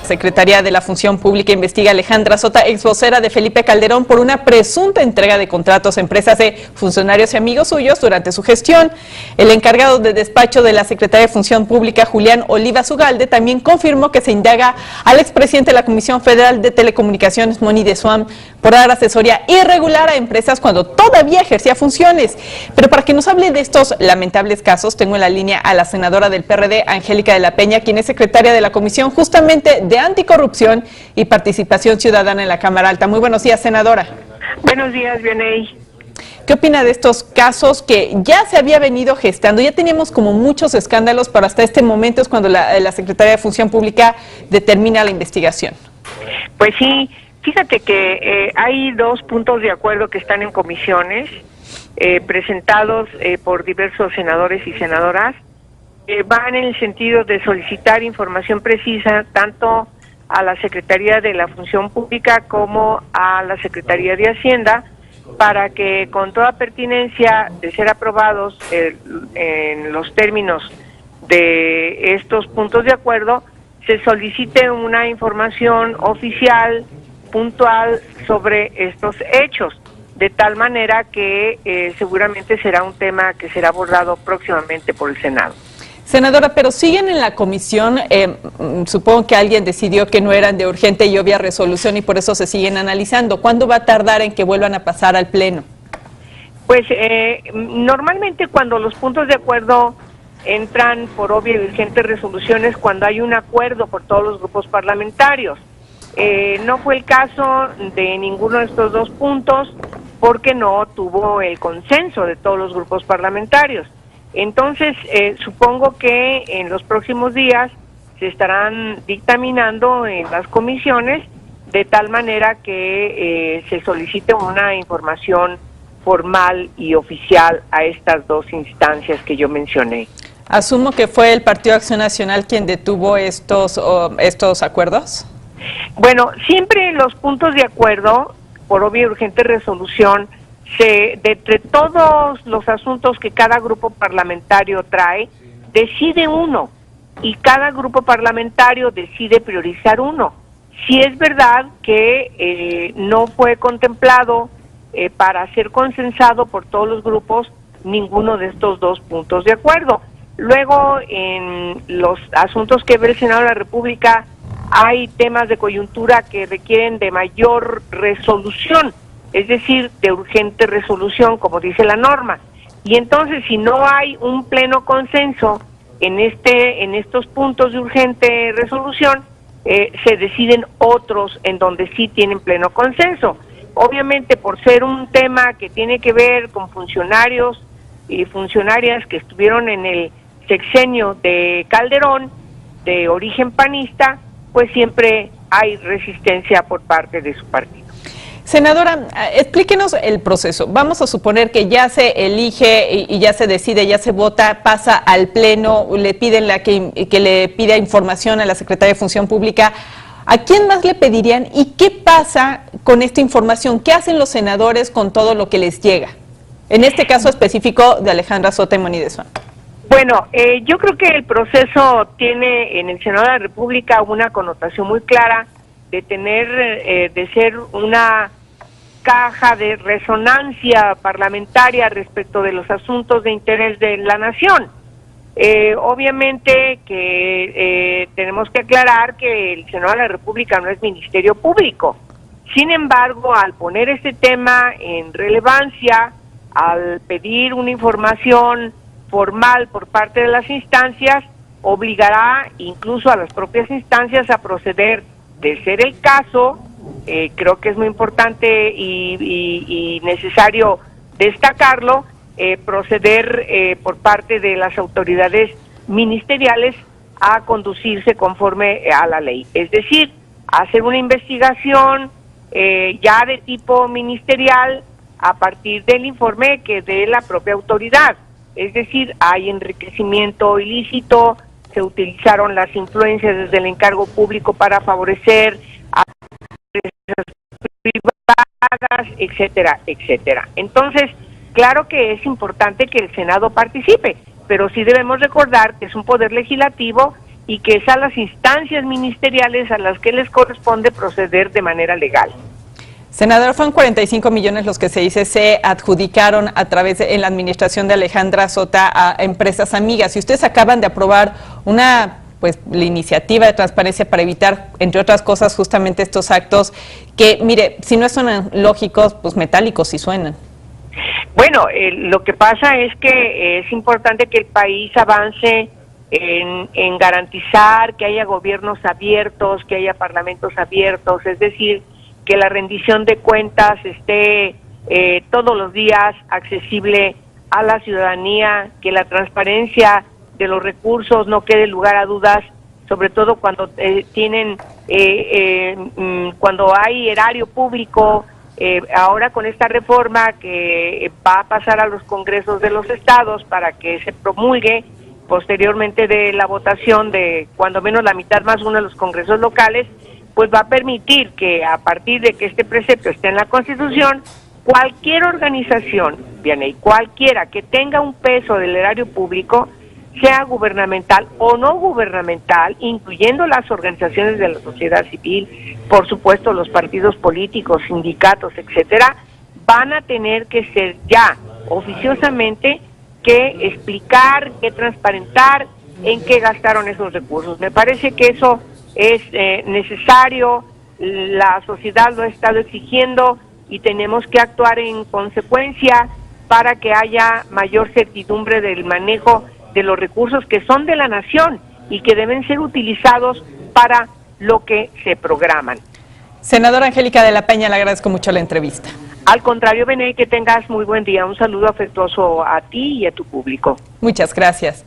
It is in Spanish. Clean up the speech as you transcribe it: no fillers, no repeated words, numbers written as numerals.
Secretaría de la Función Pública investiga a Alejandra Sota, ex vocera de Felipe Calderón, por una presunta entrega de contratos a empresas de funcionarios y amigos suyos durante su gestión. El encargado de despacho de la Secretaría de Función Pública, Julián Olivas Ugalde, también confirmó que se indaga al expresidente de la Comisión Federal de Telecomunicaciones, Moni de Suam, por dar asesoría irregular a empresas cuando todavía ejercía funciones. Pero para que nos hable de estos lamentables casos, tengo en la línea a la senadora del PRD, Angélica de la Peña, quien es secretaria de la Comisión justamente de Anticorrupción y Participación Ciudadana en la Cámara Alta. Muy buenos días, senadora. Buenos días, Vianey. ¿Qué opina de estos casos que ya se había venido gestando? Ya teníamos como muchos escándalos, pero hasta este momento es cuando la Secretaría de Función Pública determina la investigación. Pues sí, fíjate que hay dos puntos de acuerdo que están en comisiones, presentados por diversos senadores y senadoras. Van en el sentido de solicitar información precisa tanto a la Secretaría de la Función Pública como a la Secretaría de Hacienda, para que con toda pertinencia de ser aprobados en los términos de estos puntos de acuerdo, se solicite una información oficial, puntual, sobre estos hechos, de tal manera que seguramente será un tema que será abordado próximamente por el Senado. Senadora, pero siguen en la comisión, supongo que alguien decidió que no eran de urgente y obvia resolución y por eso se siguen analizando. ¿Cuándo va a tardar en que vuelvan a pasar al Pleno? Pues normalmente cuando los puntos de acuerdo entran por obvia y urgente resoluciones, cuando hay un acuerdo por todos los grupos parlamentarios. No fue el caso de ninguno de estos dos puntos porque no tuvo el consenso de todos los grupos parlamentarios. Entonces, supongo que en los próximos días se estarán dictaminando en las comisiones de tal manera que se solicite una información formal y oficial a estas dos instancias que yo mencioné. Asumo que fue el Partido Acción Nacional quien detuvo estos acuerdos. Bueno, siempre los puntos de acuerdo, por obvia y urgente resolución, de entre todos los asuntos que cada grupo parlamentario trae, decide uno y cada grupo parlamentario decide priorizar uno. Si es verdad que no fue contemplado para ser consensado por todos los grupos ninguno de estos dos puntos de acuerdo. Luego, en los asuntos que ve el Senado de la República, hay temas de coyuntura que requieren de mayor resolución, es decir, de urgente resolución, como dice la norma. Y entonces, si no hay un pleno consenso en estos puntos de urgente resolución, se deciden otros en donde sí tienen pleno consenso. Obviamente, por ser un tema que tiene que ver con funcionarios y funcionarias que estuvieron en el sexenio de Calderón, de origen panista, pues siempre hay resistencia por parte de su partido. Senadora, explíquenos el proceso. Vamos a suponer que ya se elige y ya se decide, ya se vota, pasa al Pleno, le piden que le pida información a la Secretaría de Función Pública. ¿A quién más le pedirían y qué pasa con esta información? ¿Qué hacen los senadores con todo lo que les llega? En este caso específico de Alejandra Sota y Moni de Suam. Bueno, yo creo que el proceso tiene en el Senado de la República una connotación muy clara de de ser una caja de resonancia parlamentaria respecto de los asuntos de interés de la nación. Obviamente que tenemos que aclarar que el Senado de la República no es Ministerio Público. Sin embargo, al poner este tema en relevancia, al pedir una información formal por parte de las instancias, obligará incluso a las propias instancias a proceder. De ser el caso, creo que es muy importante y necesario destacarlo, proceder por parte de las autoridades ministeriales a conducirse conforme a la ley. Es decir, hacer una investigación ya de tipo ministerial a partir del informe que dé la propia autoridad. Es decir, hay enriquecimiento ilícito, se utilizaron las influencias desde el encargo público para favorecer a empresas privadas, etcétera, etcétera. Entonces, claro que es importante que el Senado participe, pero sí debemos recordar que es un poder legislativo y que es a las instancias ministeriales a las que les corresponde proceder de manera legal. Senador, fueron 45 millones los que se dice se adjudicaron a través en la administración de Alejandra Sota a empresas amigas. Y ustedes acaban de aprobar la iniciativa de transparencia para evitar, entre otras cosas, justamente estos actos que, mire, si no suenan lógicos, pues metálicos sí suenan. Bueno, lo que pasa es que es importante que el país avance en garantizar que haya gobiernos abiertos, que haya parlamentos abiertos, es decir, que la rendición de cuentas esté todos los días accesible a la ciudadanía, que la transparencia de los recursos no quede lugar a dudas, sobre todo cuando cuando hay erario público. Ahora con esta reforma que va a pasar a los congresos de los estados para que se promulgue posteriormente de la votación de cuando menos la mitad más uno de los congresos locales, pues va a permitir que a partir de que este precepto esté en la Constitución, cualquier organización, Vianey, cualquiera que tenga un peso del erario público, sea gubernamental o no gubernamental, incluyendo las organizaciones de la sociedad civil, por supuesto los partidos políticos, sindicatos, etcétera, van a tener que ser ya oficiosamente que explicar, que transparentar en qué gastaron esos recursos. Me parece que eso es necesario, la sociedad lo ha estado exigiendo y tenemos que actuar en consecuencia para que haya mayor certidumbre del manejo de los recursos que son de la nación y que deben ser utilizados para lo que se programan. Senadora Angélica de la Peña, le agradezco mucho la entrevista. Al contrario, Beney, que tengas muy buen día. Un saludo afectuoso a ti y a tu público. Muchas gracias.